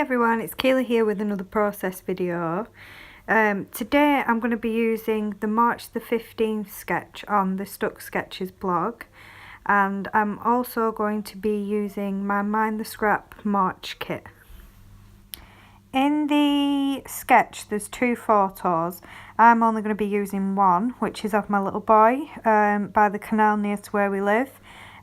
everyone, it's Kayla here with another process video. Today I'm going to be using the March the 15th sketch on the Stuck Sketches blog, and I'm also going to be using my Mind the Scrap March kit. In the sketch there's two photos. I'm only going to be using one, which is of my little boy by the canal near to where we live,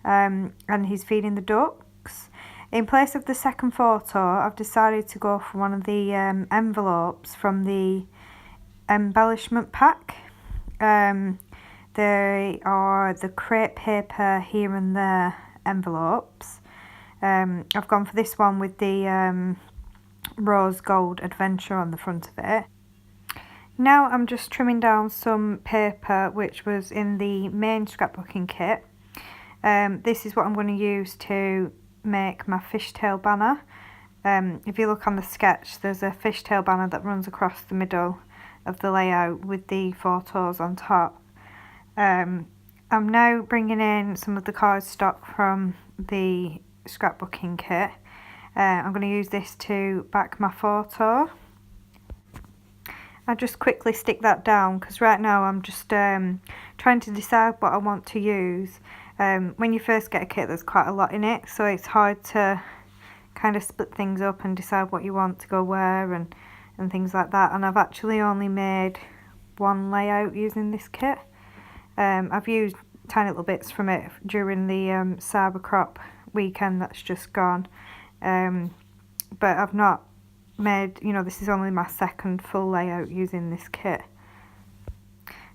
and he's feeding the ducks. In place of the second photo, I've decided to go for one of the envelopes from the embellishment pack. They are the crepe paper here and there envelopes. I've gone for this one with the rose gold adventure on the front of it. Now I'm just trimming down some paper which was in the main scrapbooking kit. This is what I'm going to use to make my fishtail banner. If you look on the sketch, there's a fishtail banner that runs across the middle of the layout with the photos on top. I'm now bringing in some of the cardstock from the scrapbooking kit. I'm going to use this to back my photo. I just quickly stick that down because right now I'm just trying to decide what I want to use. When you first get a kit, there's quite a lot in it, so it's hard to kind of split things up and decide what you want to go where and things like that. And I've actually only made one layout using this kit. I've used tiny little bits from it during the Cyber Crop weekend that's just gone, but I've not made, this is only my second full layout using this kit.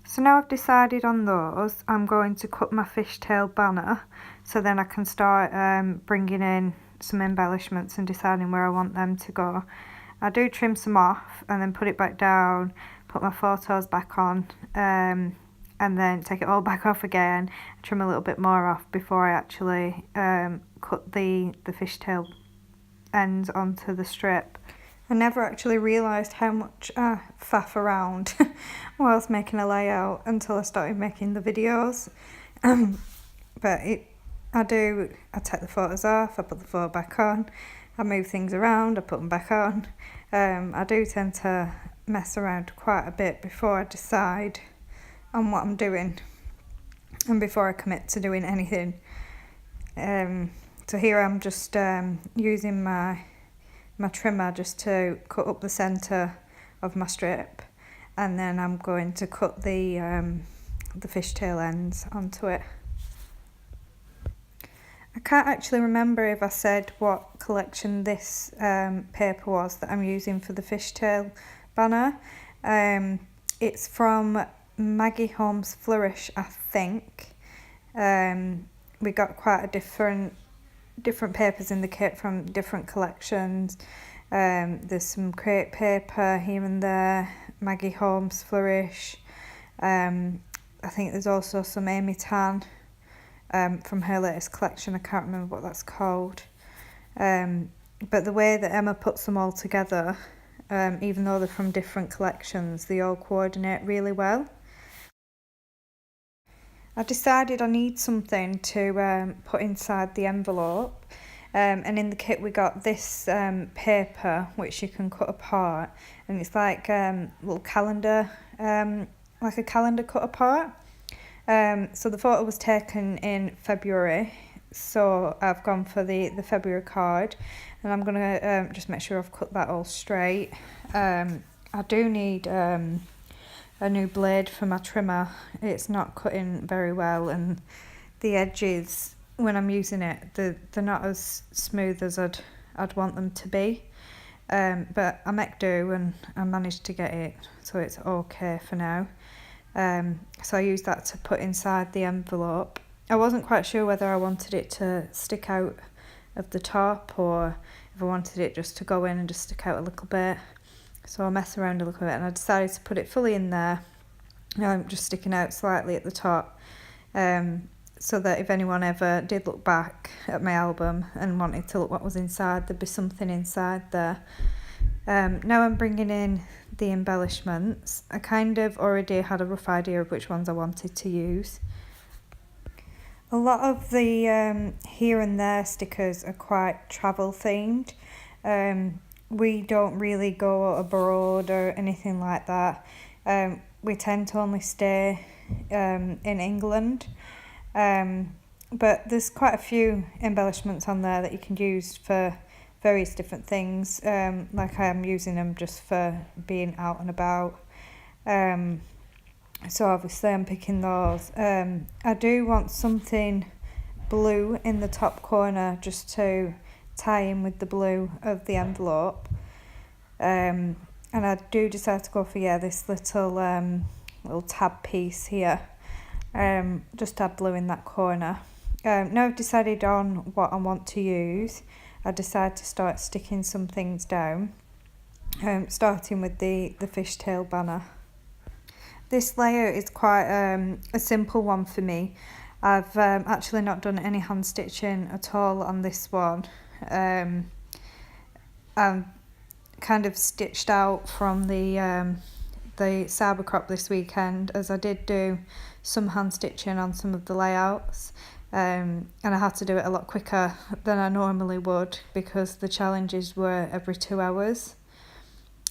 So now I've decided on those, I'm going to cut my fishtail banner so then I can start bringing in some embellishments and deciding where I want them to go. I do trim some off and then put it back down, put my photos back on, and then take it all back off again, trim a little bit more off before I actually cut the fishtail ends onto the strip. I never actually realised how much I faff around whilst making a layout until I started making the videos. But I take the photos off, I put the photo back on, I move things around, I put them back on. I do tend to mess around quite a bit before I decide on what I'm doing and before I commit to doing anything. So here I'm just using my trimmer just to cut up the centre of my strip, and then I'm going to cut the fishtail ends onto it. I can't actually remember if I said what collection this paper was that I'm using for the fishtail banner. It's from Maggie Holmes Flourish, I think. We got quite a different papers in the kit from different collections. There's some crepe paper here and there, Maggie Holmes Flourish. I think there's also some Amy Tan from her latest collection. I can't remember what that's called. But the way that Emma puts them all together, even though they're from different collections, they all coordinate really well. I decided I need something to put inside the envelope, and in the kit we got this paper which you can cut apart, and it's like little calendar, like a calendar cut apart. So the photo was taken in February, so I've gone for the February card, and I'm going to just make sure I've cut that all straight. I do need a new blade for my trimmer. It's not cutting very well, and the edges when I'm using it, they're not as smooth as I'd want them to be, but I make do and I managed to get it so it's okay for now. So I used that to put inside the envelope. I wasn't quite sure whether I wanted it to stick out of the top or if I wanted it just to go in and just stick out a little bit. So I'll mess around a little bit, and I decided to put it fully in there, just sticking out slightly at the top, so that if anyone ever did look back at my album and wanted to look what was inside, there'd be something inside there. Now I'm bringing in the embellishments. I kind of already had a rough idea of which ones I wanted to use. A lot of the here and there stickers are quite travel themed. we don't really go abroad or anything like that. We tend to only stay in England. But there's quite a few embellishments on there that you can use for various different things. Like I am using them just for being out and about. So obviously I'm picking those. I do want something blue in the top corner just to tie in with the blue of the envelope. And I do decide to go for this little tab piece here. Just add blue in that corner. Now I've decided on what I want to use, I decide to start sticking some things down, starting with the fishtail banner. This layout is quite a simple one for me. I've actually not done any hand stitching at all on this one. I'm kind of stitched out from the cyber crop this weekend, as I did do some hand stitching on some of the layouts, and I had to do it a lot quicker than I normally would because the challenges were every 2 hours.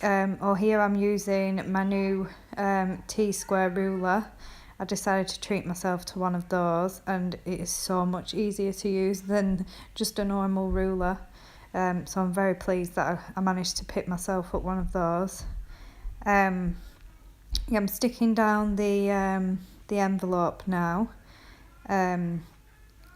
Here I'm using my new T-square ruler. I decided to treat myself to one of those, and it is so much easier to use than just a normal ruler. So I'm very pleased that I managed to pick myself up one of those. I'm sticking down the envelope now.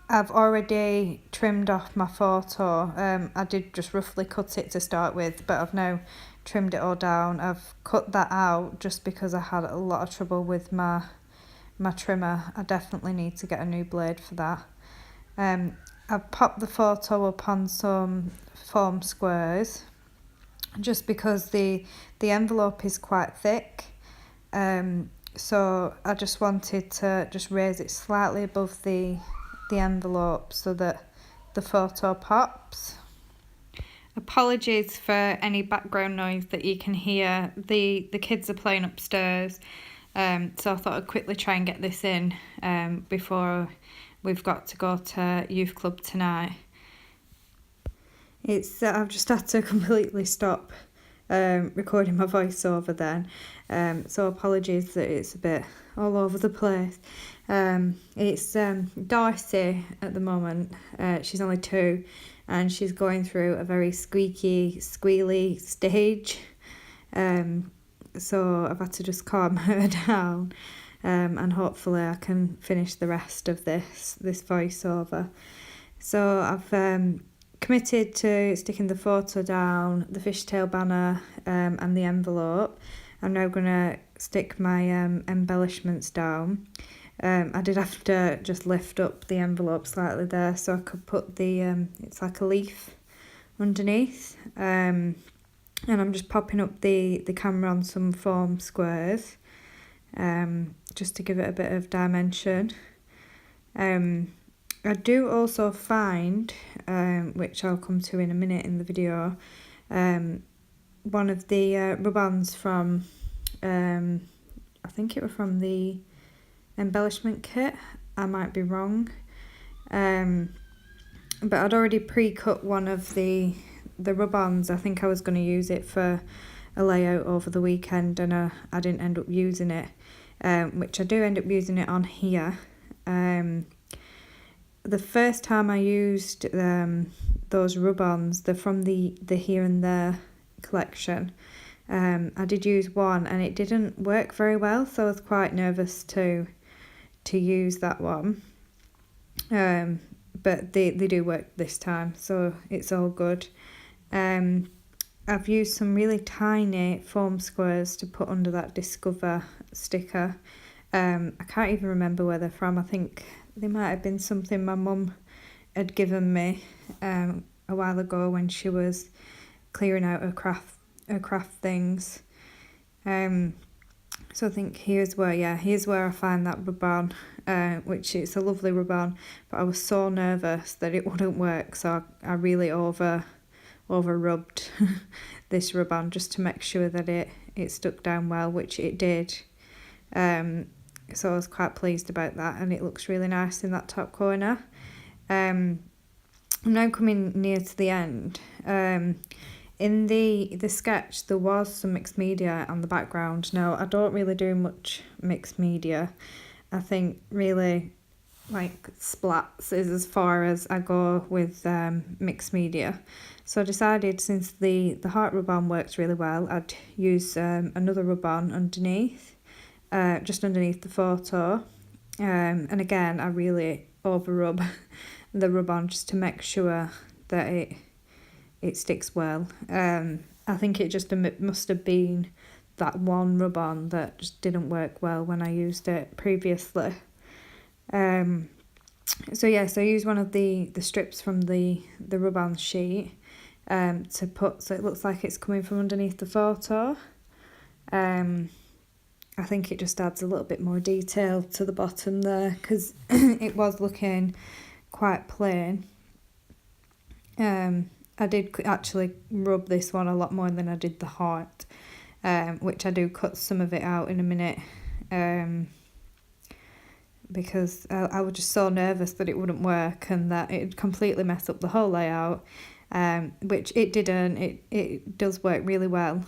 I've already trimmed off my photo. I did just roughly cut it to start with, but I've now trimmed it all down. I've cut that out just because I had a lot of trouble with my trimmer. I definitely need to get a new blade for that. I've popped the photo up on some foam squares just because the envelope is quite thick. So I just wanted to just raise it slightly above the envelope so that the photo pops. Apologies for any background noise that you can hear. The kids are playing upstairs, so I thought I'd quickly try and get this in before we've got to go to youth club tonight. I've just had to completely stop recording my voiceover then, so apologies that it's a bit all over the place. It's Darcy at the moment. She's only 2 and she's going through a very squeaky, squealy stage, so I've had to just calm her down, and hopefully I can finish the rest of this voiceover. So I've committed to sticking the photo down, the fishtail banner, and the envelope. I'm now going to stick my embellishments down. I did have to just lift up the envelope slightly there so I could put it's like a leaf underneath. And I'm just popping up the camera on some foam squares, just to give it a bit of dimension. I do also find, which I'll come to in a minute in the video, one of the rub-ons from, I think it was from the embellishment kit, I might be wrong, but I'd already pre-cut one of the rub-ons. I think I was going to use it for a layout over the weekend, and I didn't end up using it, which I do end up using it on here. The first time I used those rub-ons, they're from the Here and There collection. I did use one and it didn't work very well, so I was quite nervous to use that one. But they do work this time, so it's all good. I've used some really tiny foam squares to put under that Discover sticker. I can't even remember where they're from. I think they might have been something my mum had given me a while ago when she was clearing out her craft things. So I think here's where I find that rub-on, which is a lovely rub-on, but I was so nervous that it wouldn't work, so I really over rubbed this rub-on just to make sure that it stuck down well, which it did. So I was quite pleased about that, and it looks really nice in that top corner. I'm now coming near to the end. In the sketch, there was some mixed media on the background. Now, I don't really do much mixed media. I think really like splats is as far as I go with mixed media. So I decided, since the heart rub-on works really well, I'd use another rub-on underneath, just underneath the photo. And again, I really over rub the rub-on just to make sure that it sticks well. I think it just must have been that one rub-on that just didn't work well when I used it previously. So I use one of the strips from the rub-on sheet to put, so it looks like it's coming from underneath the photo. I think it just adds a little bit more detail to the bottom there, because it was looking quite plain. I did actually rub this one a lot more than I did the heart, which I do cut some of it out in a minute, because I was just so nervous that it wouldn't work and that it would completely mess up the whole layout, which it didn't. It does work really well.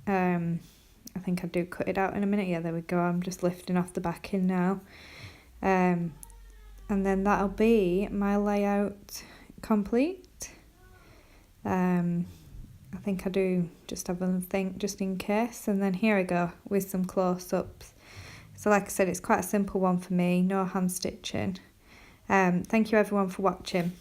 I think I do cut it out in a minute. Yeah, there we go. I'm just lifting off the backing now. And then that'll be my layout complete. I think I do just have a think just in case. And then here I go with some close-ups. So like I said, it's quite a simple one for me, no hand stitching. Thank you everyone for watching.